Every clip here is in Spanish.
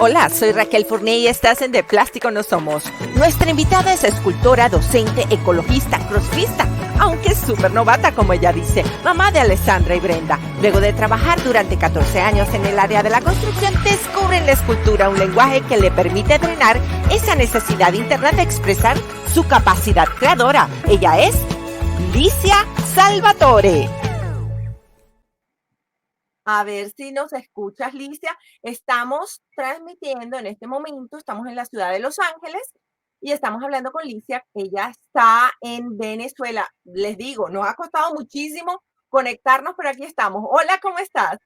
Hola, soy Raquel Fournier y estás en De Plástico No Somos. Nuestra invitada es escultora, docente, ecologista, crossfista, aunque es súper novata, como ella dice, mamá de Alessandra y Brenda. Luego de trabajar durante 14 años en el área de la construcción, descubre en la escultura un lenguaje que le permite drenar esa necesidad interna de expresar su capacidad creadora. Ella es Licia Salvatore. A ver si nos escuchas, Licia. Estamos transmitiendo en este momento, estamos en la ciudad de Los Ángeles y estamos hablando con Licia. Ella está en Venezuela. Les digo, nos ha costado muchísimo conectarnos, pero aquí estamos. Hola, ¿cómo estás?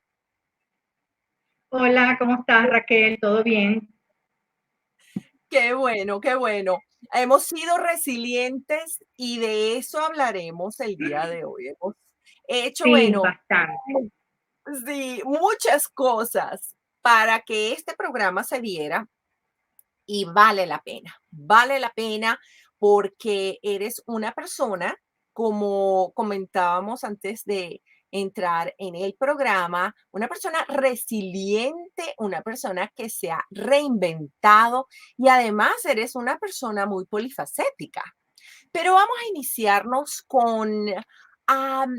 Hola, ¿cómo estás, Raquel? ¿Todo bien? Qué bueno, qué bueno. Hemos sido resilientes y de eso hablaremos el día de hoy. Hemos hecho, Sí, bueno, bastante. sí, muchas cosas para que este programa se diera. Y vale la pena porque eres una persona, como comentábamos antes de entrar en el programa, una persona resiliente, una persona que se ha reinventado y además eres una persona muy polifacética. Pero vamos a iniciarnos con am,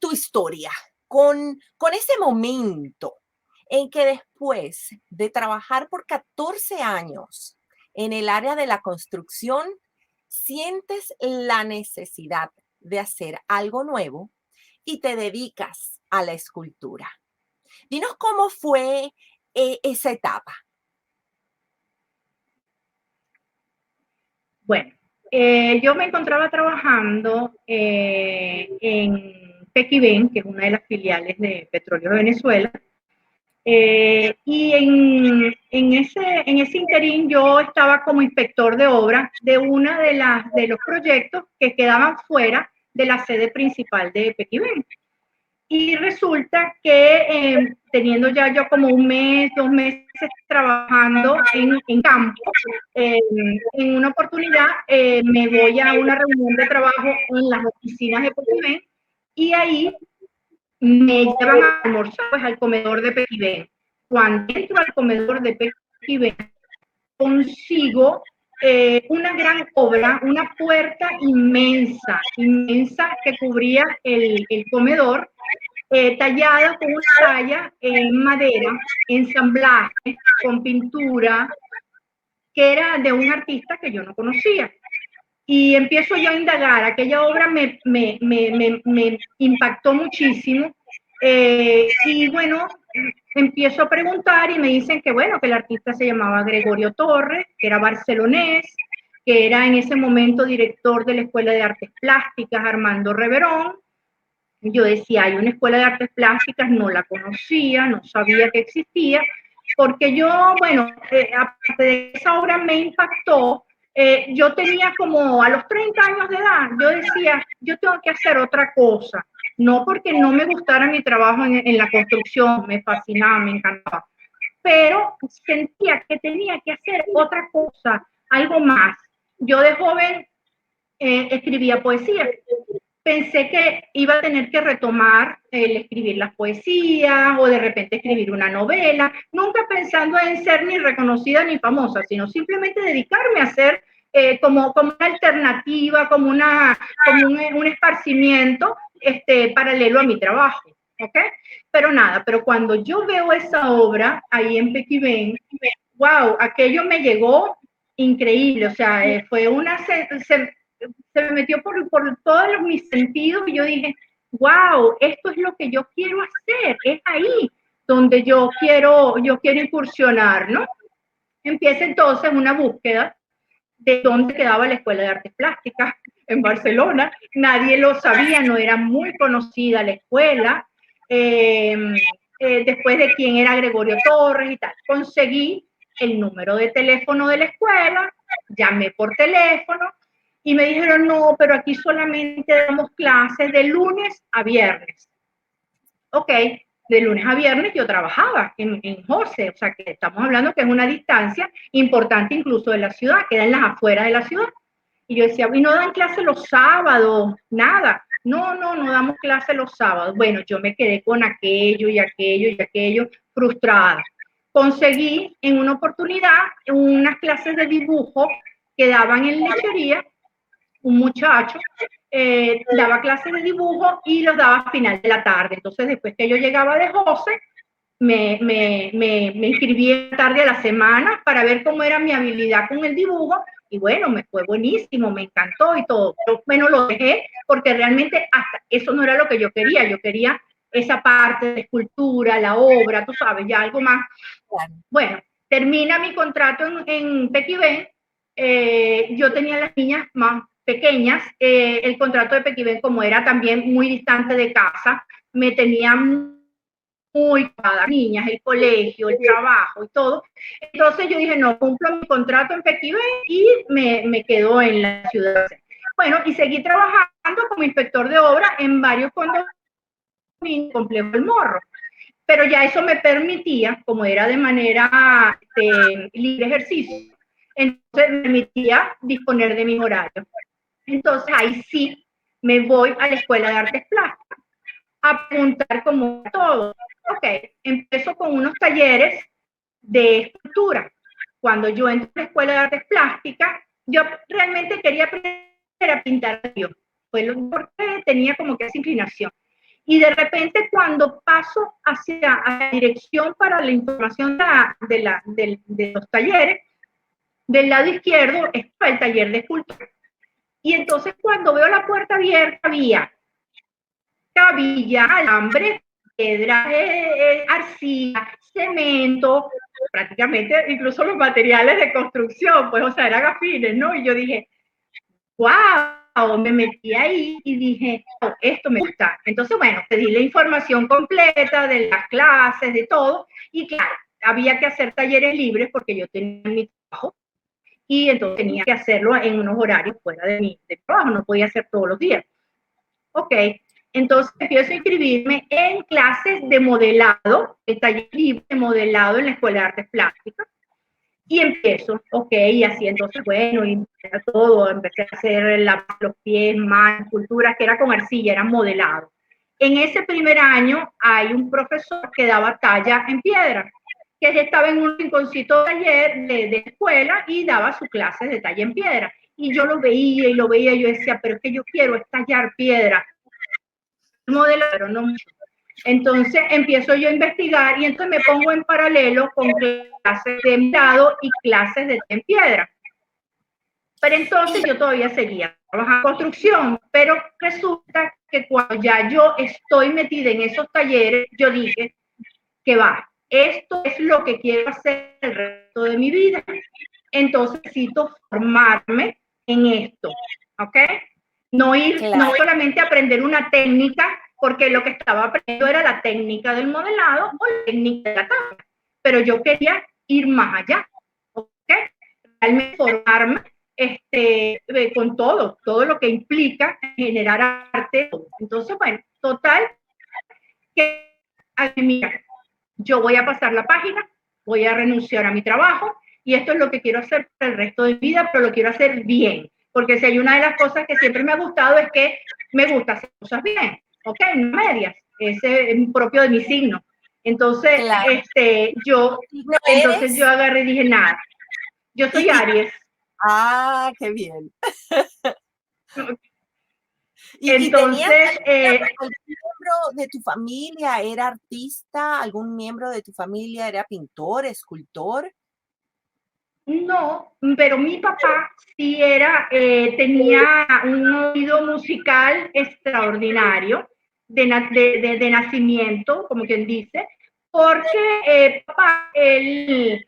tu historia, con ese momento en que después de trabajar por 14 años en el área de la construcción, sientes la necesidad de hacer algo nuevo y te dedicas a la escultura. Dinos cómo fue esa etapa. Bueno, yo me encontraba trabajando en Pequibén, que es una de las filiales de Petróleo de Venezuela, y en ese interín yo estaba como inspector de obra de una de los proyectos que quedaban fuera de la sede principal de Pequibén. Y resulta que teniendo ya yo como un mes, 2 meses trabajando en campo, en una oportunidad me voy a una reunión de trabajo en las oficinas de Petibén y ahí me llevan a almorzar pues, al comedor de Petibén. Cuando entro al comedor de Petibén, consigo una gran obra, una puerta inmensa, inmensa que cubría el comedor, tallada con una talla en madera, ensamblaje, con pintura, que era de un artista que yo no conocía. Y empiezo yo a indagar, aquella obra me impactó muchísimo. Y bueno, empiezo a preguntar y me dicen que bueno, que el artista se llamaba Gregorio Torres, que era barcelonés, que era en ese momento director de la Escuela de Artes Plásticas Armando Reverón. Yo decía, hay una escuela de artes plásticas, no la conocía, no sabía que existía, porque yo, bueno, aparte de esa obra me impactó, yo tenía como a los 30 años de edad, yo decía, yo tengo que hacer otra cosa, no porque no me gustara mi trabajo en la construcción, me fascinaba, me encantaba, pero sentía que tenía que hacer otra cosa, algo más. Yo de joven escribía poesía, pensé que iba a tener que retomar el escribir las poesías o de repente escribir una novela, nunca pensando en ser ni reconocida ni famosa, sino simplemente dedicarme a hacer como una alternativa, como un esparcimiento paralelo a mi trabajo. ¿Ok? Pero nada, pero cuando yo veo esa obra ahí en Pequibén, wow, aquello me llegó increíble, o sea, fue se me metió por todos mis sentidos y yo dije, wow, esto es lo que yo quiero hacer, es ahí donde yo quiero incursionar, ¿no? Empieza entonces una búsqueda de dónde quedaba la Escuela de Artes Plásticas en Barcelona. Nadie lo sabía, no era muy conocida la escuela. Después de quién era Gregorio Torres y tal. Conseguí el número de teléfono de la escuela, llamé por teléfono y me dijeron, no, pero aquí solamente damos clases de lunes a viernes. Ok, de lunes a viernes yo trabajaba en José, o sea que estamos hablando que es una distancia importante incluso de la ciudad, queda en las afueras de la ciudad. Y yo decía, y no dan clase los sábados, nada. No, no, no damos clase los sábados. Bueno, yo me quedé con aquello y aquello y aquello, frustrada. conseguí en una oportunidad unas clases de dibujo que daban en lechería. Un muchacho daba clases de dibujo y los daba a final de la tarde. Entonces, después que yo llegaba de José, me inscribí en la tarde a la semana para ver cómo era mi habilidad con el dibujo y bueno, me fue buenísimo, me encantó y todo. Yo, bueno, lo dejé porque realmente hasta eso no era lo que yo quería esa parte de escultura, la obra, tú sabes, ya algo más. Bueno, termina mi contrato en Pequibén, yo tenía las niñas más pequeñas, el contrato de Pequibén como era también muy distante de casa, me tenían muy cada niñas, el colegio, el trabajo y todo. Entonces yo dije, no, cumplo mi contrato en Pequibé y me quedo en la ciudad. Bueno, y seguí trabajando como inspector de obra en varios condominios, complejo El Morro. Pero ya eso me permitía, como era de manera libre ejercicio, entonces me permitía disponer de mis horarios. Entonces ahí sí me voy a la Escuela de Artes Plásticas a apuntar como todo. Ok, empiezo con unos talleres de escultura. Cuando yo entro a la Escuela de Artes Plásticas, yo realmente quería aprender a pintar yo, porque tenía como que esa inclinación. Y de repente cuando paso hacia la dirección para la información de los talleres, del lado izquierdo está el taller de escultura. Y entonces cuando veo la puerta abierta había cabilla, alambre, piedra, arcilla, cemento, prácticamente incluso los materiales de construcción, pues, o sea, eran afines, ¿no? Y yo dije, wow, me metí ahí y dije, oh, esto me gusta. Entonces, bueno, pedí la información completa de las clases, de todo, y claro, había que hacer talleres libres porque yo tenía mi trabajo y entonces tenía que hacerlo en unos horarios fuera de mi trabajo, no podía hacer todos los días. Ok, entonces empiezo a inscribirme en clases de modelado, el taller libre de modelado en la Escuela de Artes Plásticas. Y empiezo, ok, y así entonces, bueno, y todo, empecé a hacer los pies, manos, esculturas, que era con arcilla, era modelado. En ese primer año hay un profesor que daba talla en piedra, que estaba en un rinconcito taller de escuela y daba sus clases de talla en piedra. Y yo lo veía y lo veía, y yo decía, pero es que yo quiero es tallar piedra, modelar, pero no mucho. Entonces empiezo yo a investigar y entonces me pongo en paralelo con clases de mirado y clases de en piedra. Pero entonces yo todavía seguía trabajando en construcción, pero resulta que cuando ya yo estoy metida en esos talleres, yo dije que va, esto es lo que quiero hacer el resto de mi vida. Entonces necesito formarme en esto, ¿ok? No ir, claro, no solamente aprender una técnica, porque lo que estaba aprendiendo era la técnica del modelado o la técnica de la tabla, pero yo quería ir más allá, ¿ok? Realmente formarme con todo lo que implica generar arte. Entonces, bueno, total, que mira, yo voy a pasar la página, voy a renunciar a mi trabajo y esto es lo que quiero hacer para el resto de mi vida, pero lo quiero hacer bien. Porque si hay una de las cosas que siempre me ha gustado es que me gusta hacer cosas bien, ¿ok? No medias, ese es propio de mi signo. Entonces, claro, entonces yo agarré y dije, nada, yo soy Aries. Ah, qué bien. Entonces, ¿algún miembro de tu familia era artista? ¿Algún miembro de tu familia era pintor, escultor? No, pero mi papá sí tenía un oído musical extraordinario de nacimiento, como quien dice, porque papá, él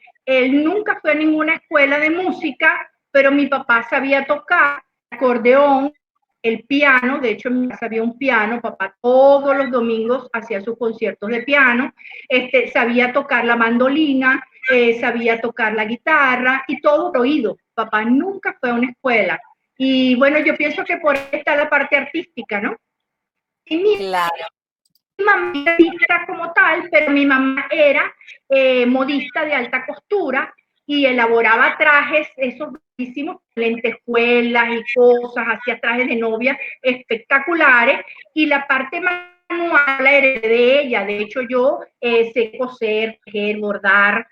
nunca fue a ninguna escuela de música, pero mi papá sabía tocar acordeón, el piano. De hecho en mi casa había un piano, papá todos los domingos hacía sus conciertos de piano, sabía tocar la mandolina, sabía tocar la guitarra y todo por oído. Papá nunca fue a una escuela. Y bueno, yo pienso que por ahí está la parte artística, ¿no? Y mi mamá era artista como tal, pero mi mamá era modista de alta costura y elaboraba trajes, esos bellísimos, lentejuelas y cosas, hacía trajes de novia espectaculares. Y la parte más manual la heredé de ella. De hecho, yo sé coser, tejer, bordar,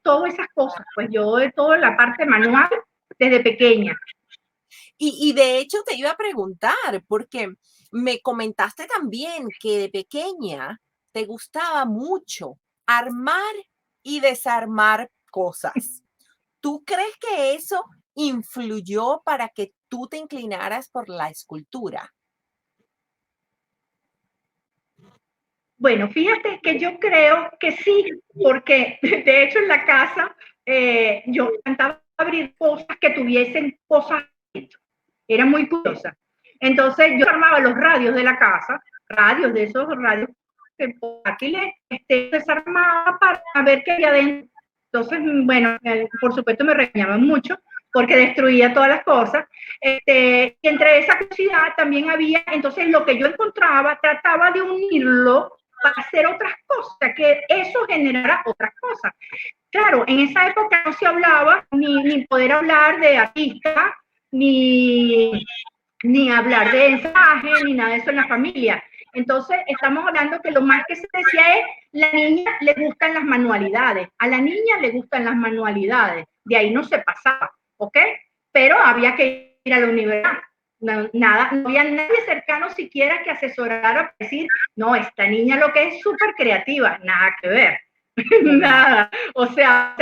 todas esas cosas. Pues yo de toda la parte manual desde pequeña. Y de hecho te iba a preguntar, porque me comentaste también que de pequeña te gustaba mucho armar y desarmar cosas. ¿Tú crees que eso influyó para que tú te inclinaras por la escultura? Bueno, fíjate que yo creo que sí, porque de hecho en la casa yo intentaba abrir cosas que tuviesen cosas, era muy curiosa. Entonces yo armaba los radios de la casa, radios de esos radios que aquí le desarmaba para ver qué había adentro. Entonces, bueno, por supuesto me regañaban mucho porque destruía todas las cosas. Y entre esa curiosidad también había, entonces lo que yo encontraba, trataba de unirlo para hacer otras cosas, que eso generara otras cosas. Claro, en esa época no se hablaba, ni poder hablar de artista, ni, ni hablar de ensaje, ni nada de eso en la familia. Entonces, estamos hablando que lo más que se decía es, la niña le gustan las manualidades, a la niña le gustan las manualidades, de ahí no se pasaba, ¿ok? Pero había que ir a la universidad. No, nada, no había nadie cercano siquiera que asesorara para decir, no, esta niña lo que es súper creativa, nada que ver. Claro. Nada, o sea,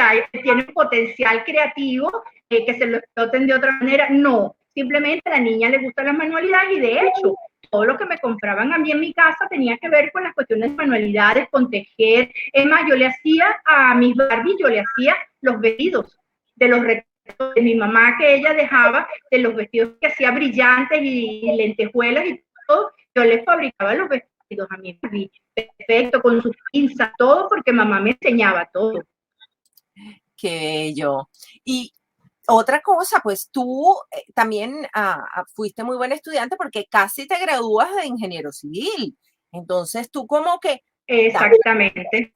tiene un potencial creativo que se lo exploten de otra manera. No, simplemente a la niña le gustan las manualidades y de hecho, todo lo que me compraban a mí en mi casa tenía que ver con las cuestiones de manualidades, con tejer. Es más, yo le hacía a mis Barbie, yo le hacía los vestidos de los retratos de mi mamá que ella dejaba, de los vestidos que hacía brillantes y lentejuelas y todo, yo les fabricaba los vestidos a mi Barbie perfecto, con sus pinzas, todo, porque mamá me enseñaba todo. Qué bello. Y otra cosa, pues tú también fuiste muy buen estudiante porque casi te gradúas de ingeniero civil. Entonces tú como que Exactamente.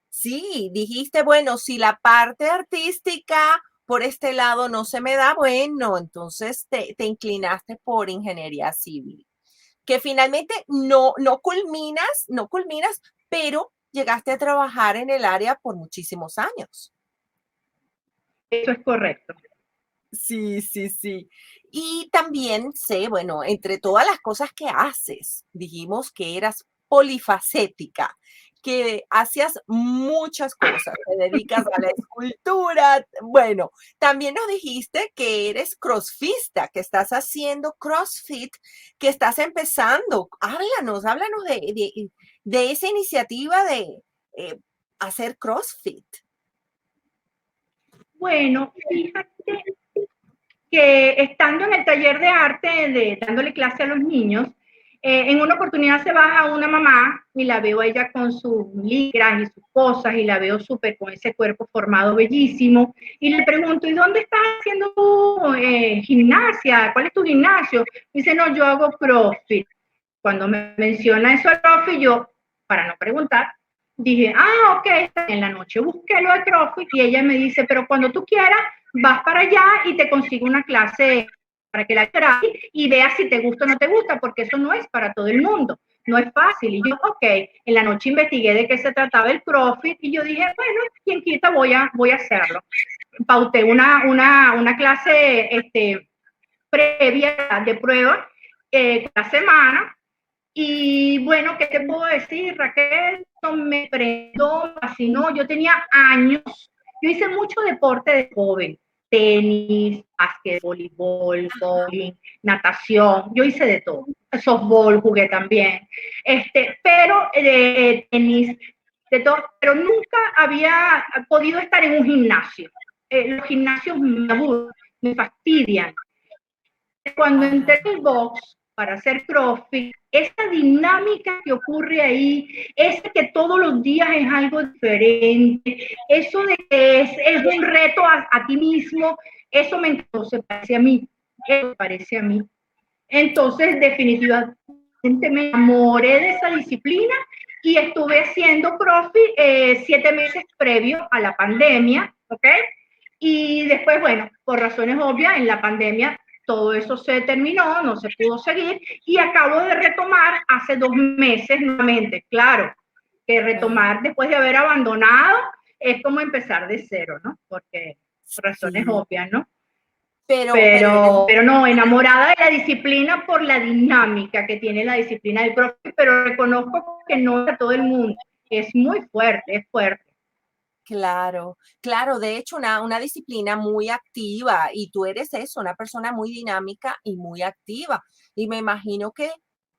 sí, dijiste, bueno, si la parte artística por este lado no se me da, bueno, entonces te inclinaste por ingeniería civil, que finalmente no culminas, pero llegaste a trabajar en el área por muchísimos años. Eso es correcto. Sí, sí, sí. Y también sé, bueno, entre todas las cosas que haces, dijimos que eras polifacética, que hacías muchas cosas, te dedicas a la escultura. Bueno, también nos dijiste que eres crossfista, que estás haciendo CrossFit, que estás empezando. Háblanos de esa iniciativa de eh, hacer CrossFit. Bueno, fíjate que estando en el taller de arte, dándole clase a los niños, en una oportunidad se baja una mamá y la veo a ella con sus licras y sus cosas y la veo súper con ese cuerpo formado bellísimo y le pregunto, ¿y dónde estás haciendo tu gimnasia? ¿Cuál es tu gimnasio? Dice, no, yo hago CrossFit. Cuando me menciona eso al CrossFit, yo, para no preguntar, dije, ok, en la noche busqué lo de CrossFit y ella me dice, pero cuando tú quieras, vas para allá y te consigo una clase para que la hagas y veas si te gusta o no te gusta, porque eso no es para todo el mundo, no es fácil. Y yo, ok, en la noche investigué de qué se trataba el CrossFit y yo dije, bueno, quien quita voy a hacerlo. Pauté una clase previa de prueba la semana. Y bueno, ¿qué te puedo decir, Raquel? Me prendó, me fascinó. Yo tenía años, yo hice mucho deporte de joven, tenis, básquet, voleibol, bowling, natación, yo hice de todo. Softball jugué también, pero tenis, de todo, pero nunca había podido estar en un gimnasio. Los gimnasios me aburren, me fastidian. Cuando entré en el box para hacer CrossFit, esa dinámica que ocurre ahí, ese que todos los días es algo diferente, eso de que es un reto a ti mismo, eso se parece a mí, eso parece a mí. Entonces, definitivamente me enamoré de esa disciplina y estuve haciendo CrossFit 7 meses previo a la pandemia, ¿ok? Y después, bueno, por razones obvias, en la pandemia todo eso se terminó, no se pudo seguir y acabo de retomar hace 2 meses nuevamente. Claro, que retomar después de haber abandonado es como empezar de cero, ¿no? Porque razones Sí, obvias, ¿no? pero eres, Pero no, enamorada de la disciplina por la dinámica que tiene la disciplina del CrossFit, pero reconozco que no es a todo el mundo. Es muy fuerte, es fuerte. claro, claro, de hecho una disciplina muy activa y tú eres eso, una persona muy dinámica y muy activa. Y me imagino que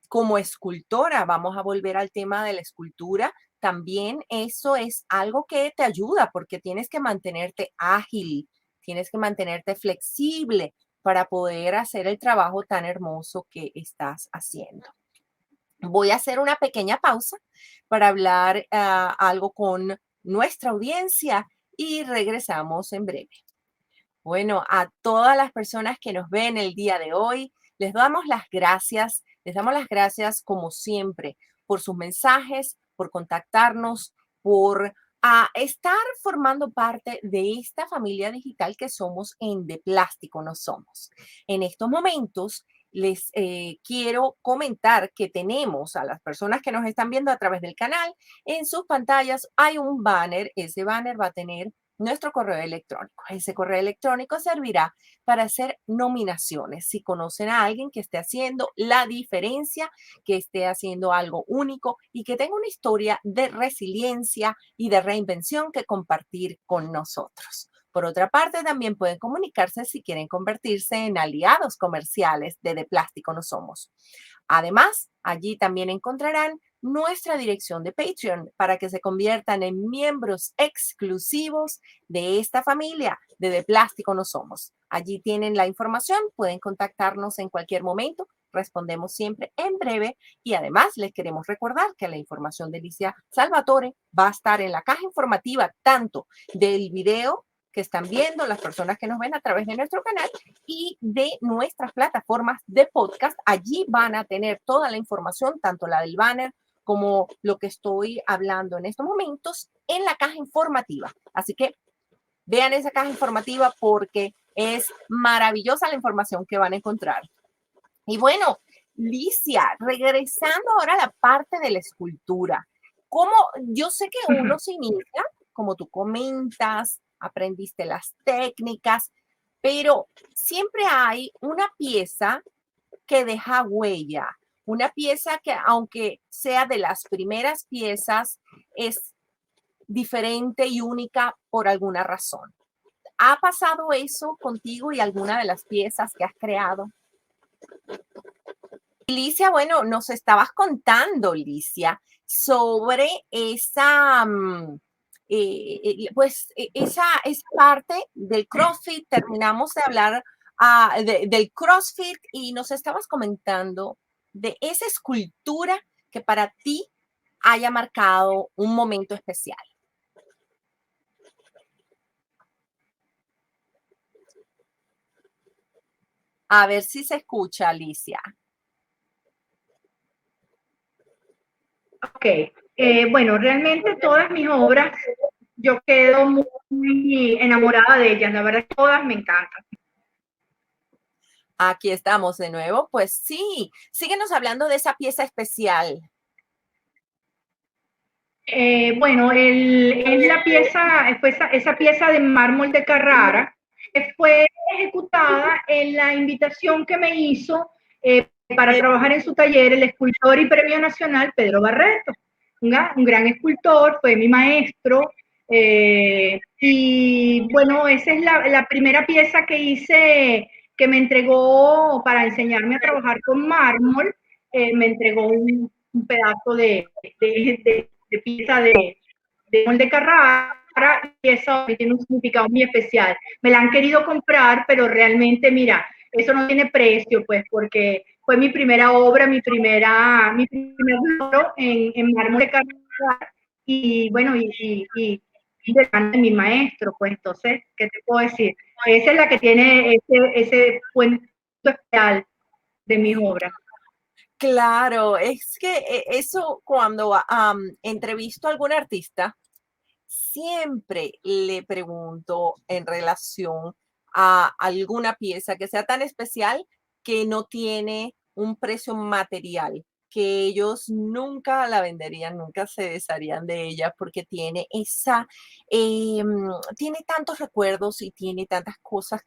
como escultora, vamos a volver al tema de la escultura, también eso es algo que te ayuda porque tienes que mantenerte ágil, tienes que mantenerte flexible para poder hacer el trabajo tan hermoso que estás haciendo. Voy a hacer una pequeña pausa para hablar algo con nuestra audiencia y regresamos en breve. Bueno, a todas las personas que nos ven el día de hoy, les damos las gracias como siempre por sus mensajes, por contactarnos, por estar formando parte de esta familia digital que somos en De Plástico No Somos. En estos momentos les quiero comentar que tenemos a las personas que nos están viendo a través del canal, en sus pantallas hay un banner, ese banner va a tener nuestro correo electrónico. Ese correo electrónico servirá para hacer nominaciones. Si conocen a alguien que esté haciendo la diferencia, que esté haciendo algo único y que tenga una historia de resiliencia y de reinvención que compartir con nosotros. Por otra parte, también pueden comunicarse si quieren convertirse en aliados comerciales de Plástico No Somos. Además, allí también encontrarán nuestra dirección de Patreon para que se conviertan en miembros exclusivos de esta familia de Plástico No Somos. Allí tienen la información, pueden contactarnos en cualquier momento, respondemos siempre en breve y además les queremos recordar que la información de Alicia Salvatore va a estar en la caja informativa tanto del video que están viendo las personas que nos ven a través de nuestro canal y de nuestras plataformas de podcast. Allí van a tener toda la información, tanto la del banner como lo que estoy hablando en estos momentos, en la caja informativa. Así que vean esa caja informativa porque es maravillosa la información que van a encontrar. Y bueno, Licia, regresando ahora a la parte de la escultura, ¿cómo? Yo sé que uno se inicia, como tú comentas, aprendiste las técnicas, pero siempre hay una pieza que deja huella, una pieza que aunque sea de las primeras piezas, es diferente y única por alguna razón. ¿Ha pasado eso contigo y alguna de las piezas que has creado? Licia, bueno, nos estabas contando, Licia, sobre esa, esa parte del CrossFit. Terminamos de hablar del CrossFit y nos estabas comentando de esa escultura que para ti haya marcado un momento especial. A ver si se escucha, Alicia. Ok, bueno, realmente todas mis obras, yo quedo muy enamorada de ellas, la verdad, todas me encantan. Aquí estamos de nuevo. Pues sí, síguenos hablando de esa pieza especial. Bueno, es la pieza, fue esa pieza de mármol de Carrara, que fue ejecutada en la invitación que me hizo para trabajar en su taller el escultor y premio nacional Pedro Barreto, un gran escultor, fue mi maestro. Y bueno, esa es la primera pieza que hice, que me entregó para enseñarme a trabajar con mármol, me entregó un pedazo de pieza de Carrara, y eso tiene un significado muy especial. Me la han querido comprar, pero realmente, mira, eso no tiene precio, pues, porque fue mi primera obra, mi primer logro en mármol de Carrara, y bueno, y de mi maestro, pues, entonces, ¿qué te puedo decir? Esa es la que tiene ese puente especial de mis obras. Claro, es que eso cuando entrevisto a algún artista, siempre le pregunto en relación a alguna pieza que sea tan especial que no tiene un precio material, que ellos nunca la venderían, nunca se desharían de ella porque tiene tiene tantos recuerdos y tiene tantas cosas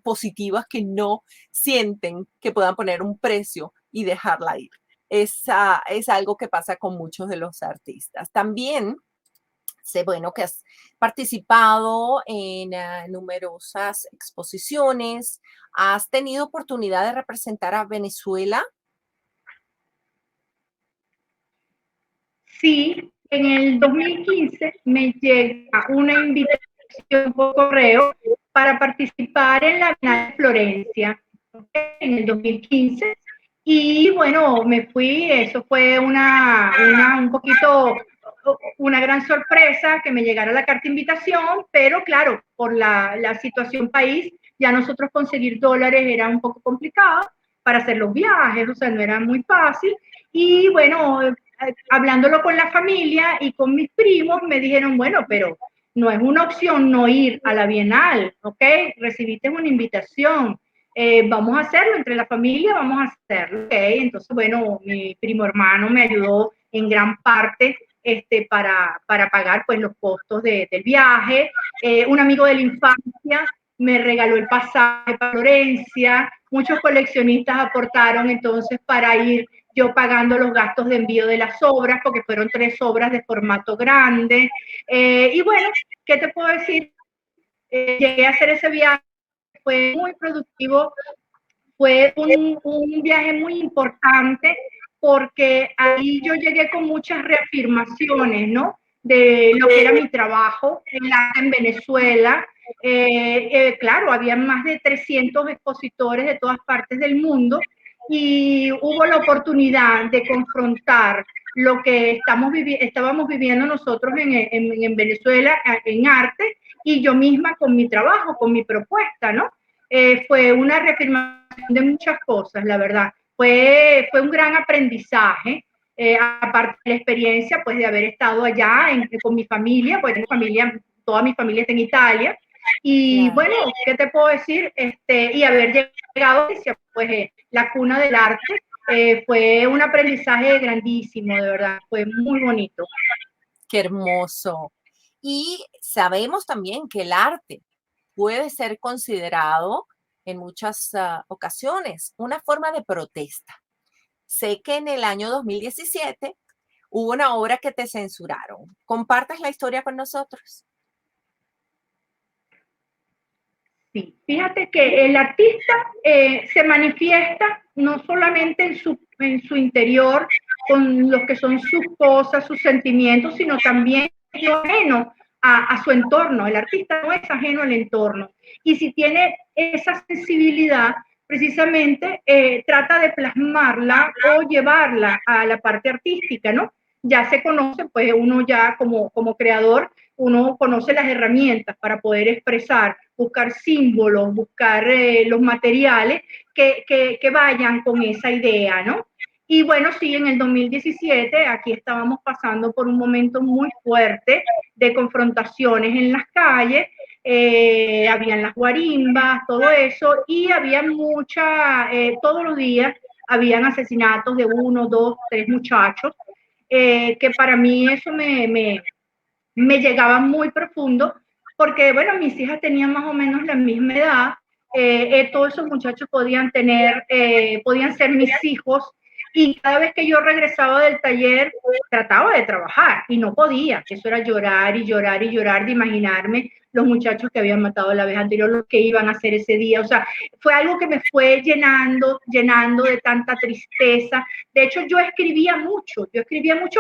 positivas que no sienten que puedan poner un precio y dejarla ir. Es algo que pasa con muchos de los artistas. También sé, bueno, que has participado en numerosas exposiciones, has tenido oportunidad de representar a Venezuela. Sí, en el 2015 me llega una invitación por correo para participar en la Bienal de Florencia, ¿okay? En el 2015. Y bueno, me fui, eso fue un poquito, una gran sorpresa que me llegara la carta de invitación, pero claro, por la situación país, ya nosotros conseguir dólares era un poco complicado para hacer los viajes, o sea, no era muy fácil. Y bueno, hablándolo con la familia y con mis primos, me dijeron, bueno, pero no es una opción no ir a la Bienal, ¿ok? Recibiste una invitación, vamos a hacerlo entre la familia, vamos a hacerlo, ¿ok? Entonces, bueno, mi primo hermano me ayudó en gran parte para pagar pues los costos del viaje. Un amigo de la infancia me regaló el pasaje para Florencia, muchos coleccionistas aportaron entonces para ir yo pagando los gastos de envío de las obras, porque fueron 3 obras de formato grande. Y bueno, ¿qué te puedo decir? Llegué a hacer ese viaje, fue muy productivo, fue un viaje muy importante porque ahí yo llegué con muchas reafirmaciones, ¿no? De lo que era mi trabajo en Venezuela. Claro, había más de 300 expositores de todas partes del mundo y hubo la oportunidad de confrontar lo que estábamos viviendo nosotros en Venezuela en arte y yo misma con mi trabajo, con mi propuesta, ¿no? Fue una reafirmación de muchas cosas, la verdad. Fue un gran aprendizaje, aparte de la experiencia pues de haber estado allá con mi familia, pues tengo familia, toda mi familia está en Italia, y Claro. bueno, ¿qué te puedo decir? Y haber llegado a pues, la cuna del arte, fue un aprendizaje grandísimo, de verdad, fue muy bonito. Qué hermoso. Y sabemos también que el arte puede ser considerado en muchas ocasiones una forma de protesta. Sé que en el año 2017 hubo una obra que te censuraron. ¿Compartas la historia con nosotros? Sí, fíjate que el artista se manifiesta no solamente en su interior, con lo que son sus cosas, sus sentimientos, sino también es ajeno a su entorno. El artista no es ajeno al entorno. Y si tiene esa sensibilidad, precisamente trata de plasmarla o llevarla a la parte artística, ¿no? Ya se conoce, pues uno ya como creador, uno conoce las herramientas para poder expresar, buscar símbolos, buscar los materiales que vayan con esa idea, ¿no? Y bueno, sí, en el 2017 aquí estábamos pasando por un momento muy fuerte de confrontaciones en las calles, habían las guarimbas, todo eso, y había todos los días habían asesinatos de 1, 2, 3 muchachos, que para mí eso me llegaba muy profundo, porque bueno, mis hijas tenían más o menos la misma edad, todos esos muchachos podían ser mis hijos, y cada vez que yo regresaba del taller, trataba de trabajar y no podía, eso era llorar y llorar y llorar de imaginarme los muchachos que habían matado la vez anterior, los que iban a hacer ese día, o sea, fue algo que me fue llenando de tanta tristeza. De hecho, yo escribía mucho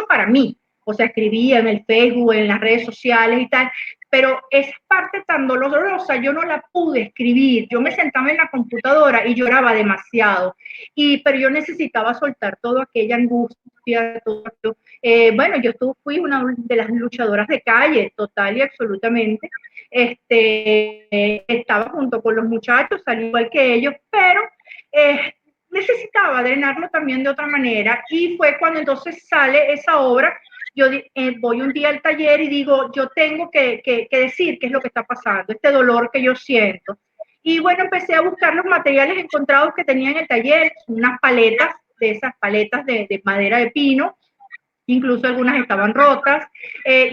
para mí, o sea, escribía en el Facebook, en las redes sociales y tal, pero esa parte tan dolorosa yo no la pude escribir, yo me sentaba en la computadora y lloraba demasiado, pero yo necesitaba soltar toda aquella angustia, todo esto. Bueno, fui una de las luchadoras de calle, total y absolutamente, estaba junto con los muchachos, al igual que ellos, pero necesitaba drenarlo también de otra manera, y fue cuando entonces sale esa obra. Yo voy un día al taller y digo, yo tengo que decir qué es lo que está pasando, este dolor que yo siento. Y bueno, empecé a buscar los materiales encontrados que tenía en el taller, unas paletas, de esas paletas de madera de pino, incluso algunas estaban rotas.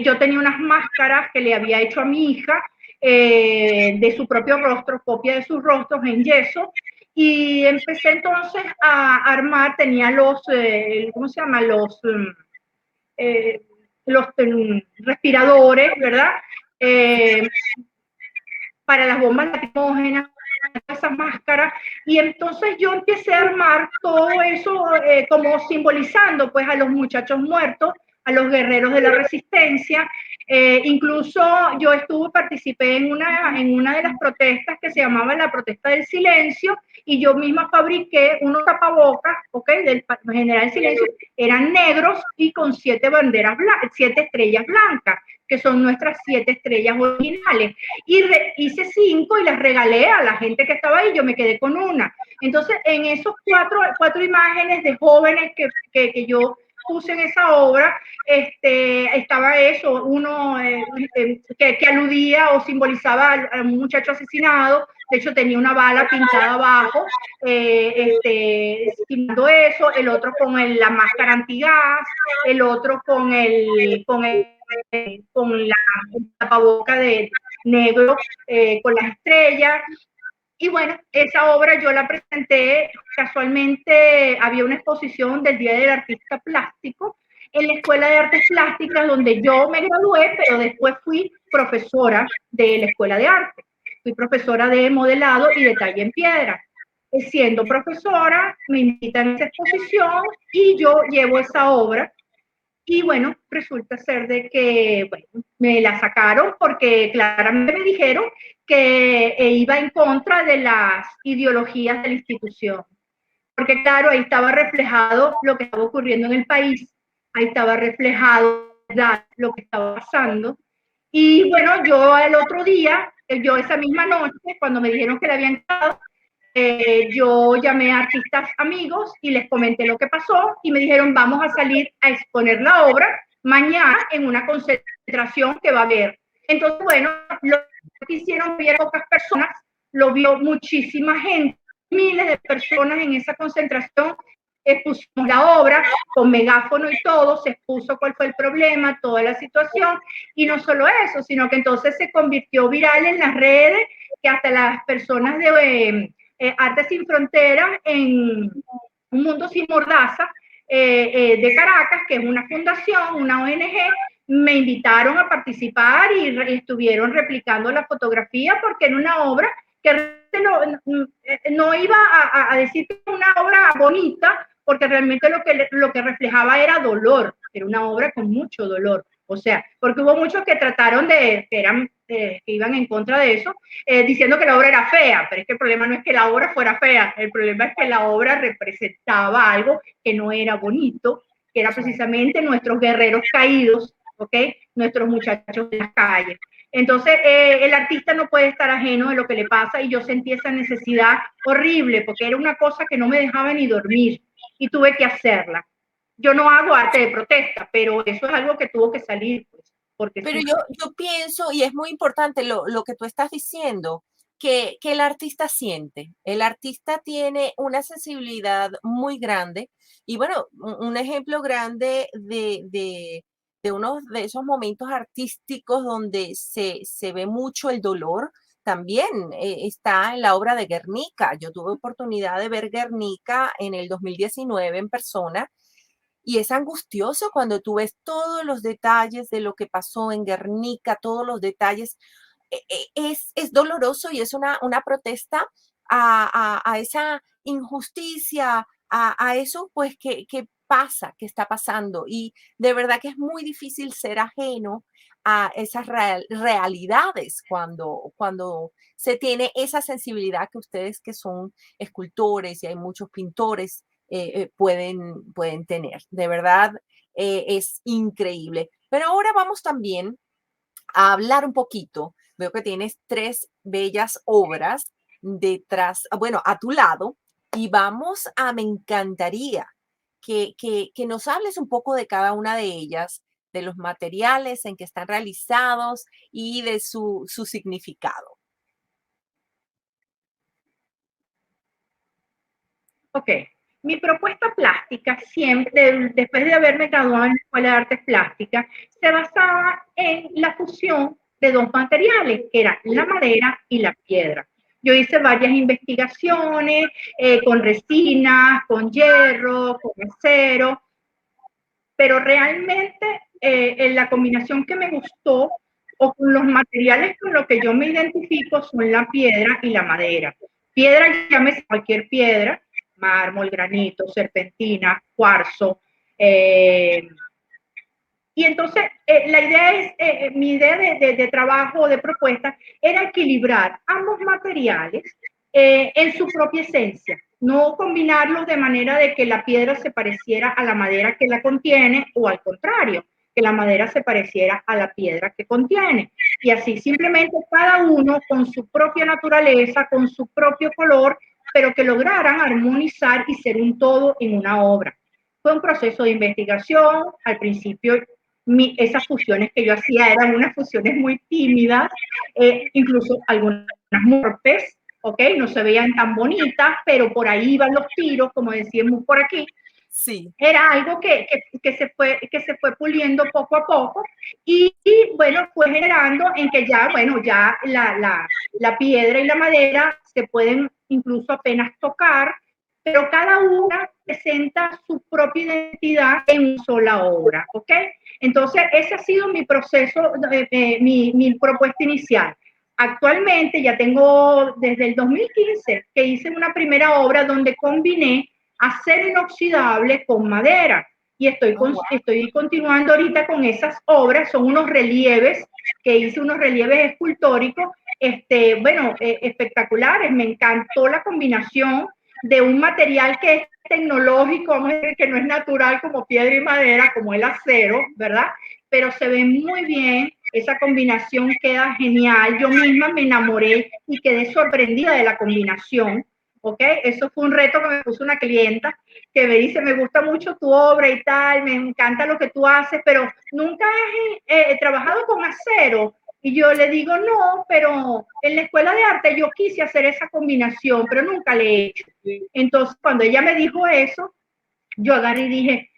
Yo tenía unas máscaras que le había hecho a mi hija de su propio rostro, copia de sus rostros en yeso, y empecé entonces a armar, tenía los, ¿cómo se llama? Eh, los respiradores, ¿verdad? Eh, para las bombas lacrimógenas, esas máscaras, y entonces yo empecé a armar todo eso como simbolizando pues a los muchachos muertos, a los guerreros de la resistencia. Incluso yo participé en una de las protestas que se llamaba la protesta del silencio, y yo misma fabriqué unos tapabocas, ¿ok? Del general silencio, eran negros y con 7 estrellas blancas, que son nuestras 7 estrellas originales. Y hice 5 y las regalé a la gente que estaba ahí, yo me quedé con una. Entonces, en esos cuatro imágenes de jóvenes que yo puse en esa obra, estaba eso, uno que aludía o simbolizaba a un muchacho asesinado, de hecho tenía una bala pintada abajo, estimando eso, el otro con la máscara antigás, el otro con la tapaboca de negro, con las estrellas. Y bueno, esa obra yo la presenté, casualmente había una exposición del Día del Artista Plástico en la Escuela de Artes Plásticas, donde yo me gradué, pero después fui profesora de la Escuela de Arte. Fui profesora de modelado y de talla en piedra. Siendo profesora, me invitan a esa exposición y yo llevo esa obra. Y bueno, resulta ser de que bueno, me la sacaron porque claramente me dijeron que iba en contra de las ideologías de la institución. Porque claro, ahí estaba reflejado lo que estaba ocurriendo en el país, ahí estaba reflejado lo que estaba pasando. Y bueno, yo el otro día, yo esa misma noche, cuando me dijeron que la habían quedado, yo llamé a artistas amigos y les comenté lo que pasó y me dijeron, vamos a salir a exponer la obra mañana en una concentración que va a haber. Entonces, bueno, lo que hicieron vieron pocas personas, lo vio muchísima gente, miles de personas en esa concentración. Expusimos la obra con megáfono y todo, se expuso cuál fue el problema, toda la situación, y no solo eso, sino que entonces se convirtió viral en las redes, que hasta las personas Arte Sin Fronteras en Un Mundo Sin Mordaza de Caracas, que es una fundación, una ONG, me invitaron a participar y estuvieron replicando la fotografía porque era una obra que no iba a decir que era una obra bonita, porque realmente lo que reflejaba era dolor, era una obra con mucho dolor. O sea, porque hubo muchos que trataron que iban en contra de eso, diciendo que la obra era fea, pero es que el problema no es que la obra fuera fea, el problema es que la obra representaba algo que no era bonito, que era precisamente nuestros guerreros caídos, ¿ok? Nuestros muchachos de las calles. Entonces, el artista no puede estar ajeno de lo que le pasa y yo sentí esa necesidad horrible porque era una cosa que no me dejaba ni dormir y tuve que hacerla. Yo no hago arte de protesta, pero eso es algo que tuvo que salir, pues, porque Pero sí. yo pienso, y es muy importante lo que tú estás diciendo, que el artista siente. El artista tiene una sensibilidad muy grande. Y bueno, un ejemplo grande de uno de esos momentos artísticos donde se ve mucho el dolor, también está en la obra de Guernica. Yo tuve oportunidad de ver Guernica en el 2019 en persona y es angustioso cuando tú ves todos los detalles de lo que pasó en Guernica, todos los detalles. Es doloroso y es una protesta a esa injusticia, a eso pues que pasa, que está pasando. Y de verdad que es muy difícil ser ajeno a esas realidades cuando se tiene esa sensibilidad que ustedes que son escultores y hay muchos pintores pueden tener. De verdad, es increíble. Pero ahora vamos también a hablar un poquito. Veo que tienes tres bellas obras detrás, bueno, a tu lado, y me encantaría que nos hables un poco de cada una de ellas, de los materiales en que están realizados y de su significado. Ok, mi propuesta plástica siempre, después de haberme graduado en la Escuela de Artes Plásticas, se basaba en la fusión de dos materiales, que era la madera y la piedra. Yo hice varias investigaciones con resinas, con hierro, con acero, pero realmente en la combinación que me gustó o con los materiales con los que yo me identifico son la piedra y la madera. Piedra, llámese cualquier piedra, mármol, granito, serpentina, cuarzo. Y entonces la idea es, mi idea de trabajo, de propuesta, era equilibrar ambos materiales en su propia esencia, no combinarlos de manera de que la piedra se pareciera a la madera que la contiene o al contrario, que la madera se pareciera a la piedra que contiene. Y así simplemente cada uno con su propia naturaleza, con su propio color, pero que lograran armonizar y ser un todo en una obra. Fue un proceso de investigación. Al principio esas fusiones que yo hacía eran unas fusiones muy tímidas, incluso algunas morpes, ¿ok? No se veían tan bonitas, pero por ahí iban los tiros, como decíamos por aquí. Sí. Era algo que se fue puliendo poco a poco bueno, fue generando en que ya, bueno, ya la piedra y la madera se pueden incluso apenas tocar, pero cada una presenta su propia identidad en una sola obra, ¿ok? Entonces, ese ha sido mi proceso, mi propuesta inicial. Actualmente ya tengo desde el 2015 que hice una primera obra donde combiné acero inoxidable con madera. Y Oh, wow. estoy continuando ahorita con esas obras, son unos relieves, que hice unos relieves escultóricos, bueno, espectaculares. Me encantó la combinación de un material que es tecnológico, vamos a decir, que no es natural como piedra y madera, como el acero, ¿verdad? Pero se ve muy bien, esa combinación queda genial. Yo misma me enamoré y quedé sorprendida de la combinación. ¿Ok? Eso fue un reto que me puso una clienta que me dice, me gusta mucho tu obra y tal, me encanta lo que tú haces, pero nunca has trabajado con acero. Y yo le digo, no, pero en la escuela de arte yo quise hacer esa combinación, pero nunca le he hecho. Entonces, cuando ella me dijo eso, yo agarré y dije,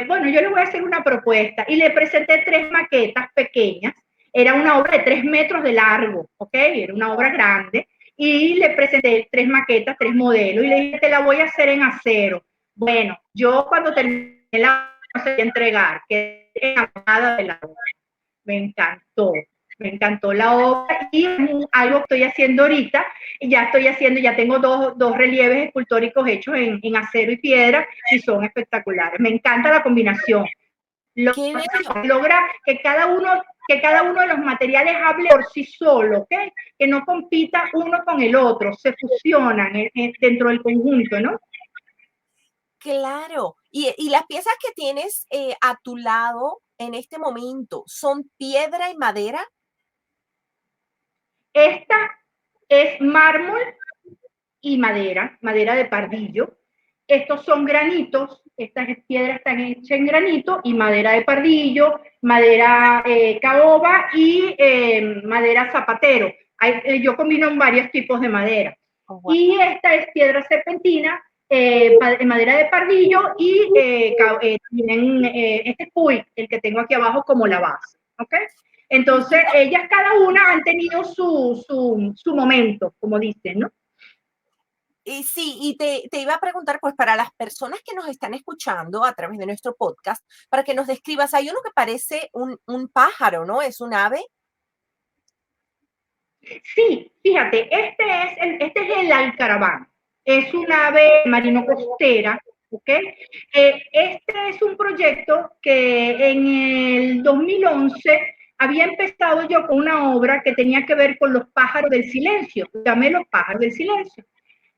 bueno, yo le voy a hacer una propuesta. Y le presenté 3 maquetas pequeñas. Era una obra de 3 metros de largo, ¿ok? Era una obra grande. Y le presenté 3 maquetas, 3 modelos. Y le dije, te la voy a hacer en acero. Bueno, yo cuando terminé la voy a entregar, quedé enamorada de la obra. Me encantó. Me encantó la obra y algo que estoy haciendo ahorita, ya tengo dos relieves escultóricos hechos en acero y piedra y son espectaculares. Me encanta la combinación. Qué bello. Logra que cada uno de los materiales hable por sí solo, ¿ok? Que no compita uno con el otro, se fusionan dentro del conjunto, ¿no? Claro. Y las piezas que tienes, a tu lado en este momento, ¿son piedra y madera? Esta es mármol y madera, madera de pardillo. Estos son granitos, estas piedras están hechas en granito y madera de pardillo, madera caoba y madera zapatero. Yo combino varios tipos de madera. Oh, guau. Y esta es piedra serpentina, madera de pardillo y tienen este puy, el que tengo aquí abajo como la base. ¿Ok? Y Entonces, una ellas cada una han tenido su momento, como dicen, ¿no? y sí, y te iba a preguntar, pues, para las personas que nos están escuchando a través de nuestro podcast, para que nos describas, hay uno que parece un pájaro, ¿no? ¿Es un ave? Sí, fíjate, este es el alcaraván. Es un ave marino costera, ¿ok? Este es un proyecto que en el 2011 había empezado yo con una obra que tenía que ver con los pájaros del silencio, llamé Los pájaros del silencio.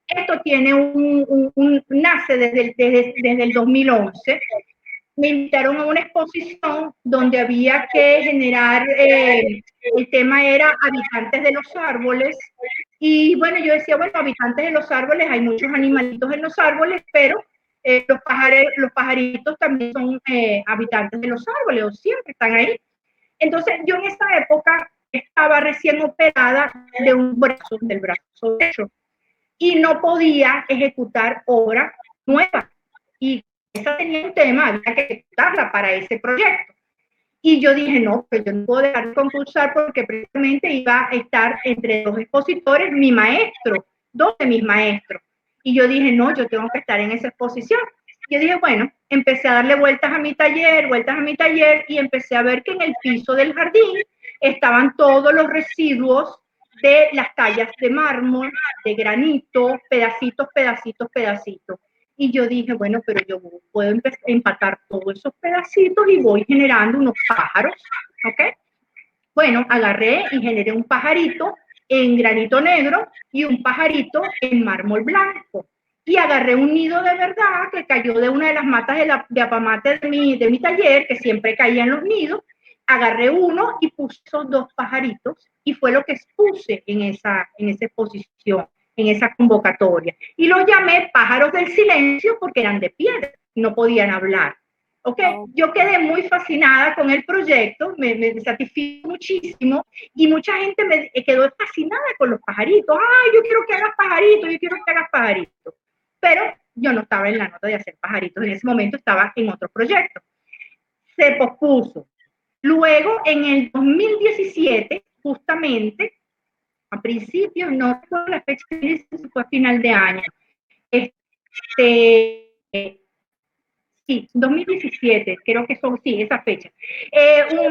Esto tiene nace desde el 2011. Me invitaron a una exposición donde había que generar, el tema era habitantes de los árboles. Y bueno, yo decía, bueno, habitantes de los árboles, hay muchos animalitos en los árboles, pero los pajaritos también son habitantes de los árboles, o siempre están ahí. Entonces, yo en esa época estaba recién operada de un brazo, del brazo derecho. y no podía ejecutar obra nueva. Y esa tenía un tema, había que ejecutarla para ese proyecto. Y yo dije, no, pues yo no puedo dejar de concursar porque precisamente iba a estar entre dos expositores, mi maestro, dos de mis maestros. Y yo dije, no, yo tengo que estar en esa exposición. Yo dije, bueno, empecé a darle vueltas a mi taller, y empecé a ver que en el piso del jardín estaban todos los residuos de las tallas de mármol, de granito, pedacitos, pedacitos, pedacitos. Y yo dije, bueno, pero yo puedo empacar todos esos pedacitos y voy generando unos pájaros, ¿ok? Bueno, agarré y generé un pajarito en granito negro y un pajarito en mármol blanco. Y agarré un nido de verdad que cayó de una de las matas de apamate de mi taller, que siempre caían los nidos. Agarré uno y puse esos dos pajaritos y fue lo que expuse en esa exposición, en esa convocatoria. Y los llamé pájaros del silencio porque eran de piedra, no podían hablar. Okay. Oh, Yo quedé muy fascinada con el proyecto, me satisfizo muchísimo y mucha gente me quedó fascinada con los pajaritos. ¡Ay, yo quiero que hagas pajaritos, yo quiero que hagas pajaritos! Pero yo no estaba en la nota de hacer pajaritos, en ese momento estaba en otro proyecto. Se pospuso. Luego, en el 2017, justamente, a principios, no recuerdo la fecha, fue a final de año, sí, 2017, creo que son, sí, esa fecha.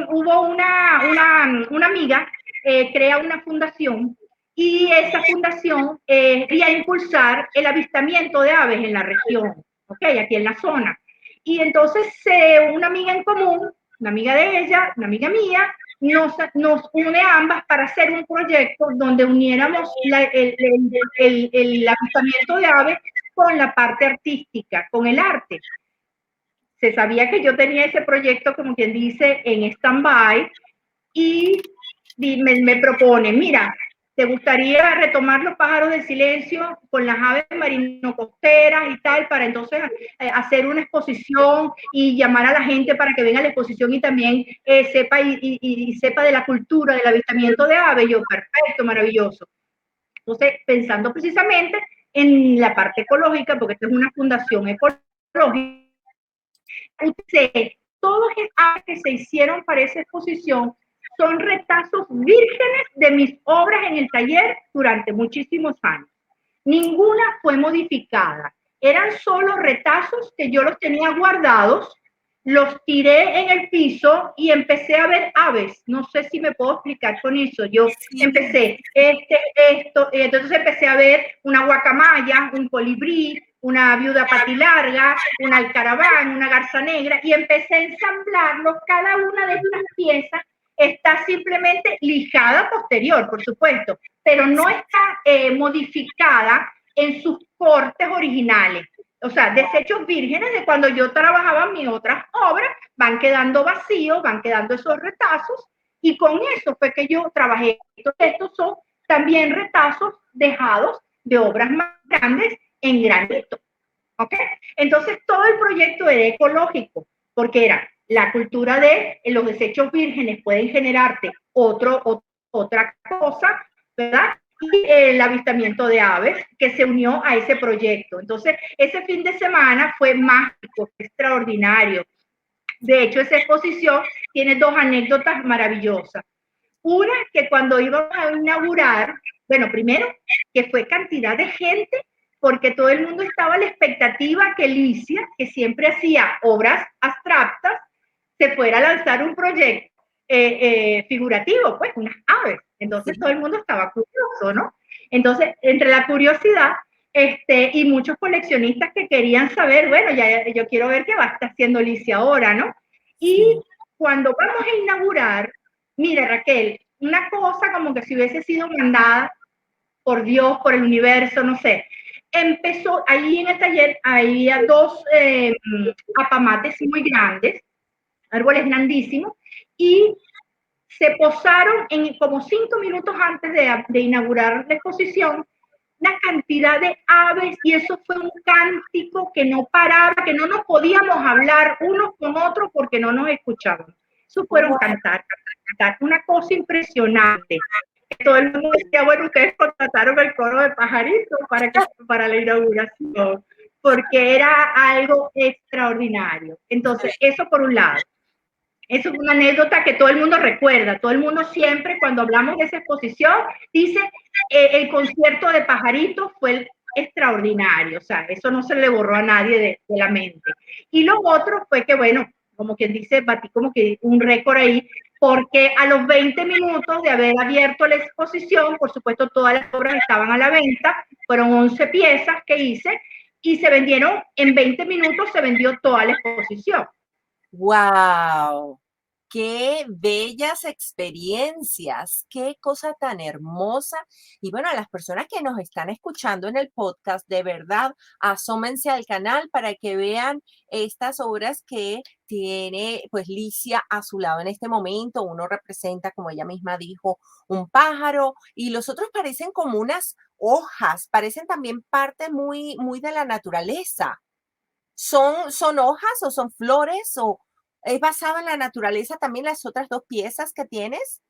Hubo una amiga, crea una fundación y esa fundación quería impulsar el avistamiento de aves en la región, ¿ok? Aquí en la zona. Y entonces una amiga en común, una amiga de ella, una amiga mía, nos une a ambas para hacer un proyecto donde uniéramos el avistamiento de aves con la parte artística, con el arte. Se sabía que yo tenía ese proyecto, como quien dice, en stand-by, y me propone, mira, ¿te gustaría retomar los pájaros del silencio con las aves marino-costeras y tal, para entonces hacer una exposición y llamar a la gente para que venga a la exposición y también sepa y sepa de la cultura del avistamiento de aves? Yo, perfecto, maravilloso. Entonces, pensando precisamente en la parte ecológica, porque esta es una fundación ecológica, todos los aves que se hicieron para esa exposición son retazos vírgenes de mis obras en el taller durante muchísimos años. Ninguna fue modificada. Eran solo retazos que yo los tenía guardados, los tiré en el piso y empecé a ver aves. No sé si me puedo explicar con eso. Yo empecé entonces empecé a ver una guacamaya, un colibrí, una viuda patilarga, un alcaraván, una garza negra, y empecé a ensamblarlos. Cada una de estas piezas está simplemente lijada posterior, por supuesto, pero no está modificada en sus cortes originales. O sea, desechos vírgenes de cuando yo trabajaba mis otras obras, van quedando vacíos, van quedando esos retazos, y con eso fue que yo trabajé. Estos son también retazos dejados de obras más grandes en granito. ¿Ok? Entonces, todo el proyecto era ecológico, porque era la cultura de los desechos vírgenes pueden generarte otra cosa, ¿verdad? Y el avistamiento de aves que se unió a ese proyecto. Entonces, ese fin de semana fue mágico, extraordinario. De hecho, esa exposición tiene dos anécdotas maravillosas. Una, que cuando íbamos a inaugurar, bueno, primero, que fue cantidad de gente, porque todo el mundo estaba a la expectativa que Licia, que siempre hacía obras abstractas, se fuera a lanzar un proyecto figurativo, pues unas aves. Entonces todo el mundo estaba curioso, ¿no? Entonces, entre la curiosidad y muchos coleccionistas que querían saber, bueno, ya yo quiero ver qué va a estar haciendo Licia ahora, ¿no? Y cuando vamos a inaugurar, mira, Raquel, una cosa como que si hubiese sido mandada por Dios, por el universo, no sé. Empezó, ahí en el taller había dos apamates muy grandes, árboles grandísimos, y se posaron en como 5 minutos antes de inaugurar la exposición una cantidad de aves, y eso fue un cántico que no paraba, que no nos podíamos hablar unos con otros porque no nos escuchaban. Eso fueron cantar, una cosa impresionante. todo el mundo decía, bueno, ustedes contrataron el coro de pajaritos para la inauguración, porque era algo extraordinario. Entonces, eso por un lado. Eso es una anécdota que todo el mundo recuerda. Todo el mundo siempre, cuando hablamos de esa exposición, dice el concierto de pajaritos fue extraordinario. O sea, eso no se le borró a nadie de la mente. Y lo otro fue que, bueno, como quien dice, batí como que un récord ahí, porque a los 20 minutos de haber abierto la exposición, por supuesto, todas las obras estaban a la venta, fueron 11 piezas que hice y se vendieron, en 20 minutos se vendió toda la exposición. ¡Wow! Qué bellas experiencias, qué cosa tan hermosa. Y bueno, a las personas que nos están escuchando en el podcast, de verdad, asómense al canal para que vean estas obras que tiene pues Licia a su lado en este momento. Uno representa, como ella misma dijo, un pájaro y los otros parecen como unas hojas, parecen también parte muy de la naturaleza. ¿Son hojas o son flores o es basado en la naturaleza también las otras 2 piezas que tienes?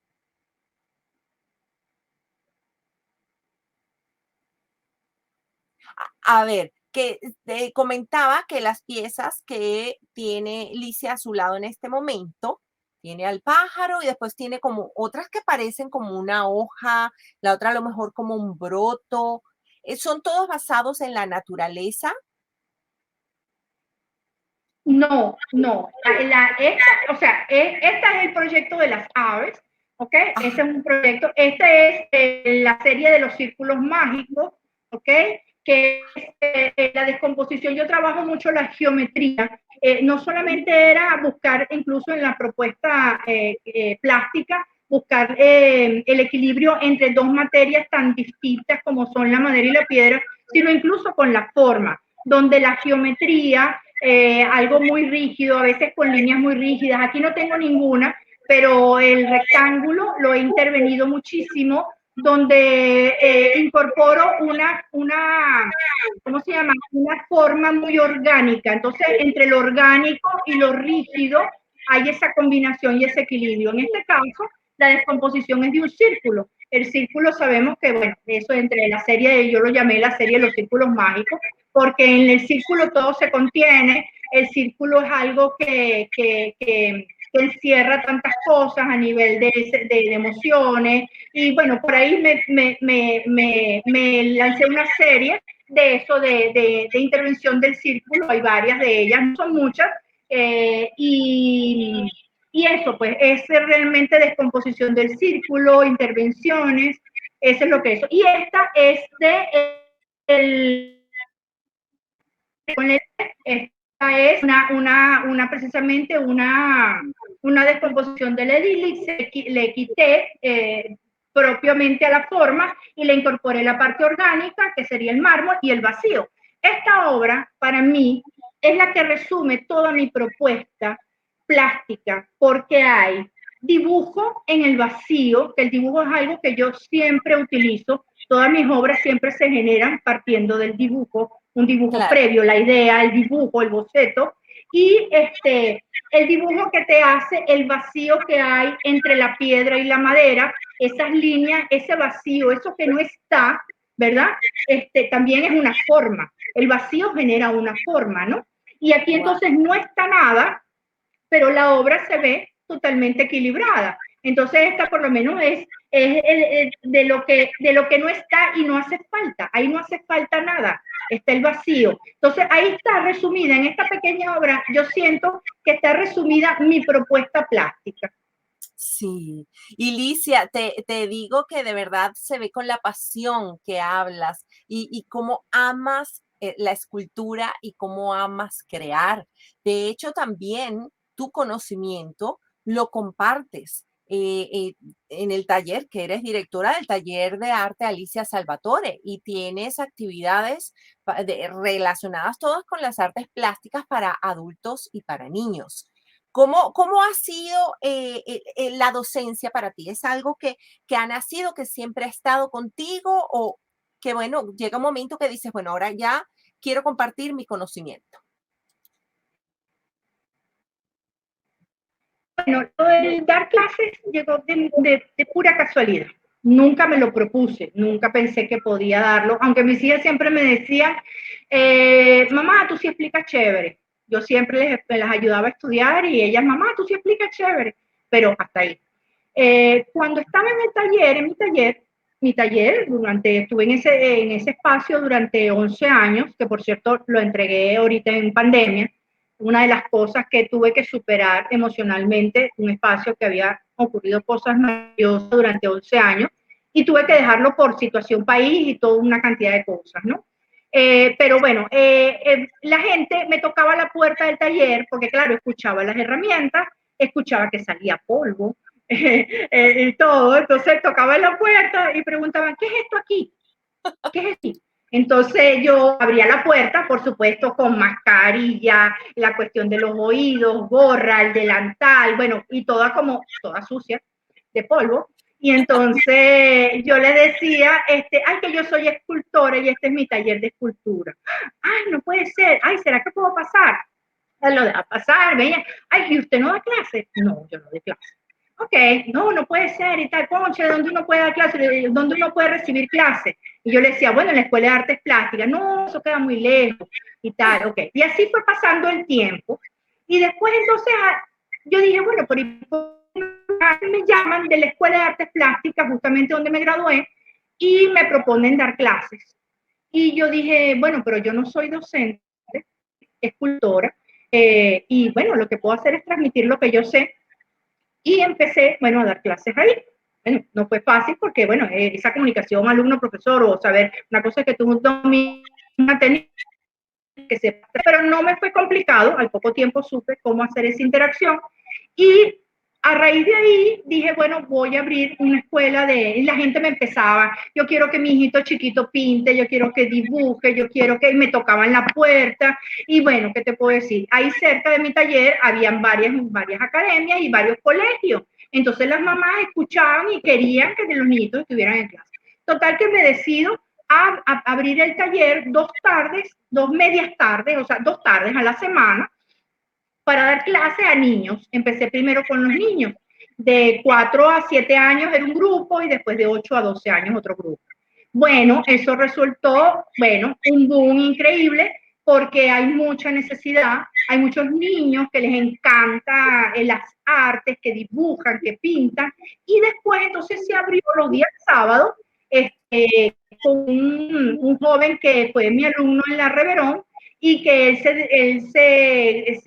A ver, que te comentaba que las piezas que tiene Licia a su lado en este momento, tiene al pájaro y después tiene como otras que parecen como una hoja, la otra a lo mejor como un broto, ¿son todos basados en la naturaleza? No, no. O sea, este es el proyecto de las aves, ¿ok? Ese Ah, es un proyecto. Este es la serie de los círculos mágicos, ¿ok? Que es la descomposición. Yo trabajo mucho la geometría. No solamente era buscar, incluso en la propuesta plástica, buscar el equilibrio entre dos materias tan distintas como son la madera y la piedra, sino incluso con la forma, donde la geometría algo muy rígido, a veces con líneas muy rígidas. Aquí no tengo ninguna, pero el rectángulo lo he intervenido muchísimo, donde incorporo ¿cómo se llama? Una forma muy orgánica. Entonces, entre lo orgánico y lo rígido hay esa combinación y ese equilibrio. En este caso, la descomposición es de un círculo. El círculo sabemos que, bueno, eso entre la serie, yo lo llamé la serie de los círculos mágicos, porque en el círculo todo se contiene, el círculo es algo que encierra tantas cosas a nivel de emociones, y bueno, por ahí me lancé una serie de eso, de intervención del círculo, hay varias de ellas, no son muchas, y eso, pues, es realmente descomposición del círculo, intervenciones, eso es lo que es. Y esta es el esta es precisamente una descomposición del edil, le quité propiamente a la forma y le incorporé la parte orgánica, que sería el mármol, y el vacío. Esta obra, para mí, es la que resume toda mi propuesta plástica, porque hay dibujo en el vacío, que el dibujo es algo que yo siempre utilizo. Todas mis obras siempre se generan partiendo del dibujo, un dibujo claro. previo, la idea, el dibujo, el boceto, y el dibujo que te hace el vacío que hay entre la piedra y la madera, esas líneas, ese vacío, eso que no está, ¿verdad? También es una forma. El vacío genera una forma, ¿no? Y aquí Wow. entonces no está nada, pero la obra se ve totalmente equilibrada. Entonces esta por lo menos es de lo que no está y no hace falta. Ahí no hace falta nada. Está el vacío. Entonces ahí está resumida, en esta pequeña obra, yo siento que está resumida mi propuesta plástica. Sí. Y Licia, te digo que de verdad se ve con la pasión que hablas y cómo amas la escultura y cómo amas crear. De hecho, también tu conocimiento lo compartes en el taller, que eres directora del taller de arte Alicia Salvatore y tienes actividades relacionadas todas con las artes plásticas para adultos y para niños. ¿Cómo ha sido la docencia para ti? ¿Es algo que ha nacido, que siempre ha estado contigo o que, bueno, llega un momento que dices, bueno, ahora ya quiero compartir mi conocimiento? Bueno, el dar clases llegó de pura casualidad. Nunca me lo propuse, nunca pensé que podía darlo, aunque mis hijas siempre me decían, mamá, tú sí explicas chévere. Yo siempre las ayudaba a estudiar y ellas, mamá, tú sí explicas chévere, pero hasta ahí. Cuando estaba en el taller, mi taller, estuve en ese espacio durante 11 años, que por cierto lo entregué ahorita en pandemia, una de las cosas que tuve que superar emocionalmente, un espacio que había ocurrido cosas maravillosas durante 11 años, y tuve que dejarlo por situación país y toda una cantidad de cosas, ¿no? Pero bueno, la gente me tocaba la puerta del taller, porque claro, escuchaba las herramientas, escuchaba que salía polvo, y todo, entonces tocaba en la puerta y preguntaban, ¿qué es esto aquí? ¿Qué es esto? Entonces yo abría la puerta, por supuesto, con mascarilla, la cuestión de los oídos, gorra, el delantal, bueno, y toda sucia de polvo. Y entonces yo le decía, ay, que yo soy escultora y este es mi taller de escultura. Ay, no puede ser. Ay, ¿será que puedo pasar? Lo deja pasar, veía. Ay, ¿y usted no da clase? No, yo no doy clase. Ok, no, no puede ser y tal, concha, ¿dónde uno puede dar clase? ¿Dónde uno puede recibir clase? Y yo le decía, bueno, en la Escuela de Artes Plásticas, no, eso queda muy lejos y tal, ok. Y así fue pasando el tiempo. Y después entonces yo dije, bueno, por me llaman de la Escuela de Artes Plásticas, justamente donde me gradué, y me proponen dar clases. Y yo dije, bueno, pero yo no soy docente, escultora, y bueno, lo que puedo hacer es transmitir lo que yo sé y empecé, bueno, a dar clases ahí. Bueno, no fue fácil porque, bueno, esa comunicación alumno-profesor o saber una cosa que tú dominas, que se, pero no me fue complicado, al poco tiempo supe cómo hacer esa interacción y a raíz de ahí dije, bueno, voy a abrir una escuela y la gente me empezaba, yo quiero que mi hijito chiquito pinte, yo quiero que dibuje, yo quiero que me tocaban la puerta y bueno, ¿qué te puedo decir? Ahí cerca de mi taller habían varias academias y varios colegios, entonces las mamás escuchaban y querían que los niñitos estuvieran en clase. Total que me decido a abrir el taller 2 tardes, 2 medias tardes, o sea, 2 tardes a la semana para dar clase a niños. Empecé primero con los niños. De 4 a 7 años era un grupo y después de 8 a 12 años otro grupo. Bueno, eso resultó, bueno, un boom increíble porque hay mucha necesidad, hay muchos niños que les encanta las artes, que dibujan, que pintan, y después entonces se abrió los días sábados con un joven que fue mi alumno en la Reverón y que se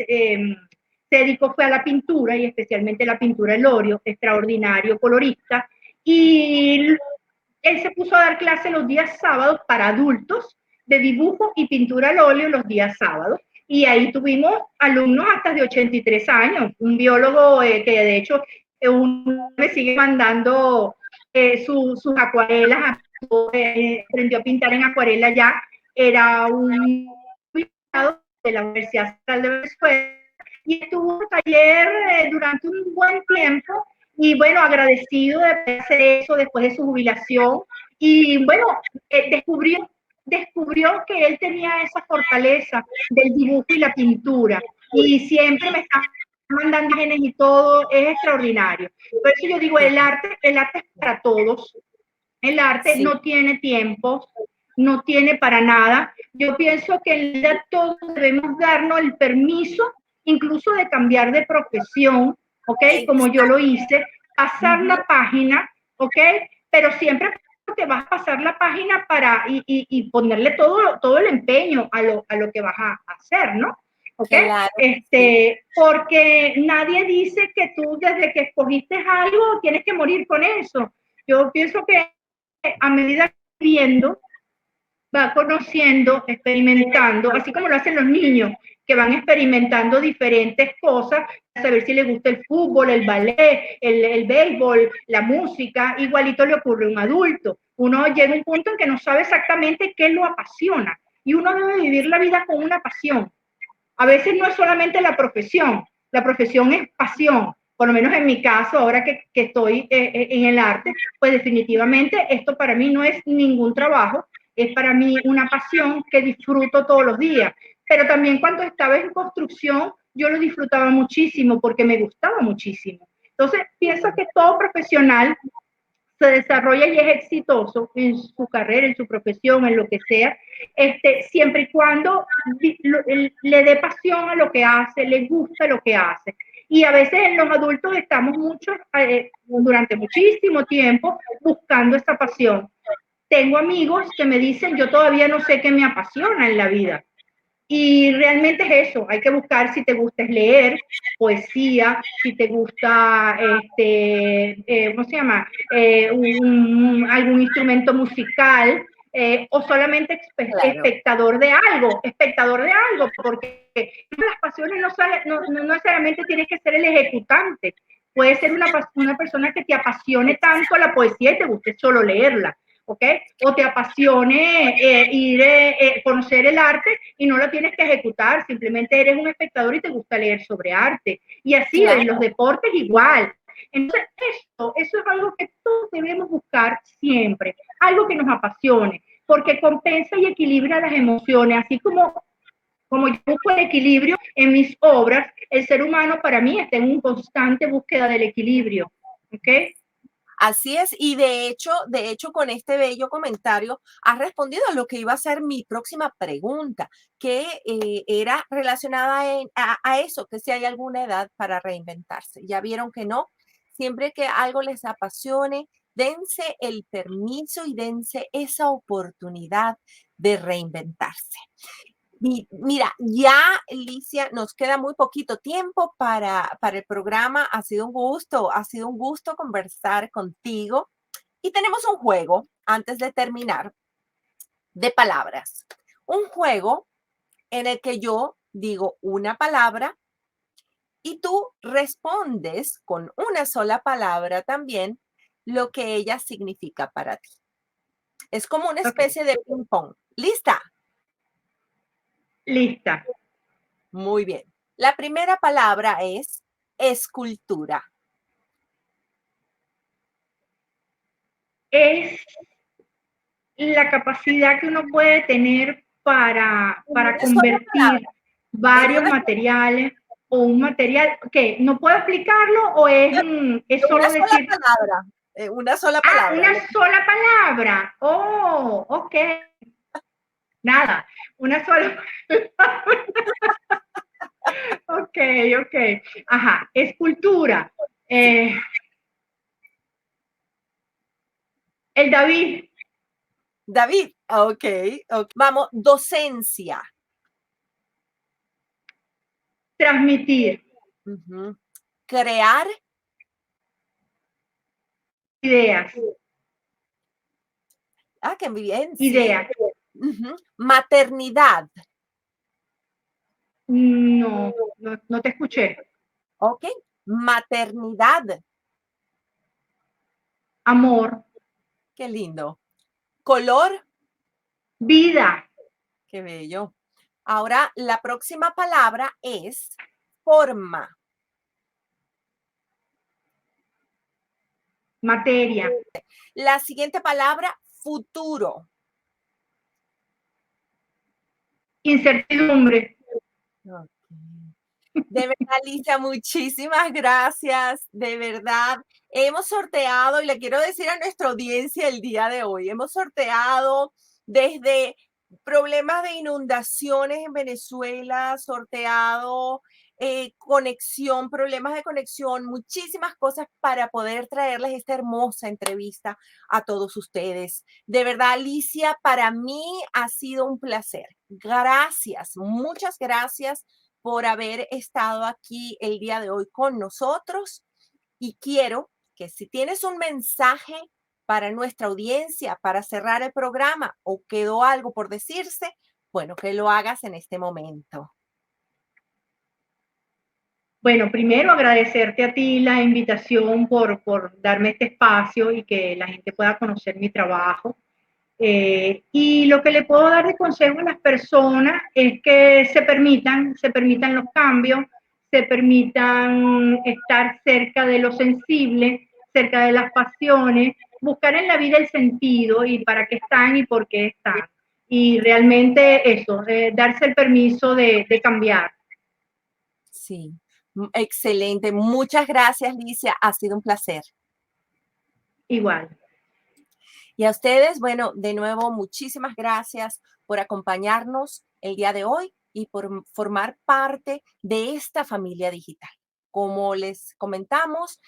dedicó fue a la pintura y especialmente la pintura al óleo, extraordinario colorista, y él se puso a dar clase los días sábados para adultos de dibujo y pintura al óleo los días sábados. Y ahí tuvimos alumnos hasta de 83 años, un biólogo que de hecho me sigue mandando sus acuarelas, aprendió a pintar en acuarela ya, era un de la Universidad Central de Venezuela y estuvo en taller durante un buen tiempo y bueno, agradecido de hacer eso después de su jubilación y bueno, descubrió que él tenía esa fortaleza del dibujo y la pintura y siempre me está mandando imágenes y todo, es extraordinario. Por eso yo digo, el arte es para todos, el arte Sí, no tiene tiempo, no tiene para nada. Yo pienso que en realidad todos debemos darnos el permiso, incluso de cambiar de profesión, ¿ok? Como yo lo exacto. hice, pasar Ujú. la página, ¿ok? Pero siempre te vas a pasar la página y ponerle todo el empeño a lo que vas a hacer, ¿no? ¿Ok? Claro que sí. Porque nadie dice que tú desde que escogiste algo tienes que morir con eso. Yo pienso que a medida que viendo, va conociendo, experimentando, así como lo hacen los niños, que van experimentando diferentes cosas, a saber si les gusta el fútbol, el ballet, el béisbol, la música, igualito le ocurre a un adulto. Uno llega a un punto en que no sabe exactamente qué lo apasiona y uno debe vivir la vida con una pasión. A veces no es solamente la profesión es pasión, por lo menos en mi caso, ahora que estoy en el arte, pues definitivamente esto para mí no es ningún trabajo, es para mí una pasión que disfruto todos los días. Pero también cuando estaba en construcción, yo lo disfrutaba muchísimo porque me gustaba muchísimo. Entonces, pienso que todo profesional se desarrolla y es exitoso en su carrera, en su profesión, en lo que sea, siempre y cuando le dé pasión a lo que hace, le gusta lo que hace. Y a veces en los adultos estamos durante muchísimo tiempo buscando esa pasión. Tengo amigos que me dicen, yo todavía no sé qué me apasiona en la vida. Y realmente es eso, hay que buscar si te gusta leer poesía, si te gusta, ¿cómo se llama? Algún instrumento musical, o solamente Claro, espectador de algo, porque las pasiones no necesariamente tienes que ser el ejecutante, puede ser una persona que te apasione tanto la poesía y te guste solo leerla. ¿Ok? O te apasione conocer el arte y no lo tienes que ejecutar, simplemente eres un espectador y te gusta leer sobre arte. Y así en los claro. deportes igual. Entonces, eso es algo que todos debemos buscar siempre, algo que nos apasione, porque compensa y equilibra las emociones, así como yo busco el equilibrio en mis obras, el ser humano para mí está en una constante búsqueda del equilibrio. ¿Ok? Así es, y de hecho, con este bello comentario has respondido a lo que iba a ser mi próxima pregunta, que era relacionada a eso, que si hay alguna edad para reinventarse. Ya vieron que no, siempre que algo les apasione, dense el permiso y dense esa oportunidad de reinventarse. Mira, ya, Licia, nos queda muy poquito tiempo para el programa. Ha sido un gusto conversar contigo. Y tenemos un juego, antes de terminar, de palabras. Un juego en el que yo digo una palabra y tú respondes con una sola palabra también lo que ella significa para ti. Es como una Ok, especie de ping pong. ¿Lista? lista. Muy bien. La primera palabra es escultura. Es la capacidad que uno puede tener En para una sola convertir palabra. En varios una, materiales o un material, ¿qué? ¿No puedo explicarlo o es una solo sola decir, palabra. Una sola palabra. una sola palabra? Oh, ok, nada, una sola ok, ok. Ajá, escultura. Sí. Eh, el David, David. Ok. Vamos, docencia. transmitir Ujú. Crear. ideas, Ah, qué bien, sí. ideas. Ujú. Maternidad. No, no, no te escuché. Ok. Maternidad. Amor, Qué lindo. Color. vida, Qué bello. Ahora, la próxima palabra es forma. materia, La siguiente palabra, futuro. incertidumbre. Ok. De verdad, Alicia, muchísimas gracias. De verdad, hemos sorteado, y le quiero decir a nuestra audiencia el día de hoy, hemos sorteado desde problemas de inundaciones en Venezuela, sorteado conexión, problemas de conexión, muchísimas cosas para poder traerles esta hermosa entrevista a todos ustedes. De verdad, Alicia, para mí ha sido un placer. Gracias, muchas gracias por haber estado aquí el día de hoy con nosotros y quiero que si tienes un mensaje para nuestra audiencia para cerrar el programa o quedó algo por decirse, bueno, que lo hagas en este momento. Bueno, primero agradecerte a ti la invitación por darme este espacio y que la gente pueda conocer mi trabajo. Y lo que le puedo dar de consejo a las personas es que se permitan los cambios, se permitan estar cerca de lo sensible, cerca de las pasiones, buscar en la vida el sentido y para qué están y por qué están. Y realmente eso, darse el permiso de cambiar. Sí, excelente. Muchas gracias, Licia. Ha sido un placer. Igual. Y a ustedes, bueno, de nuevo, muchísimas gracias por acompañarnos el día de hoy y por formar parte de esta familia digital. Como les comentamos,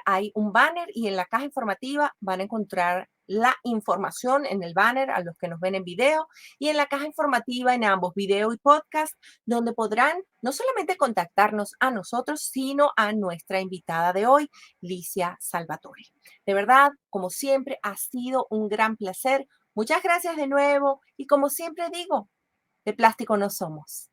hay un banner y en la caja informativa van a encontrar la información en el banner a los que nos ven en video y en la caja informativa en ambos video y podcast, donde podrán no solamente contactarnos a nosotros, sino a nuestra invitada de hoy, Licia Salvatore. De verdad, como siempre, ha sido un gran placer. Muchas gracias de nuevo y como siempre digo, de plástico no somos.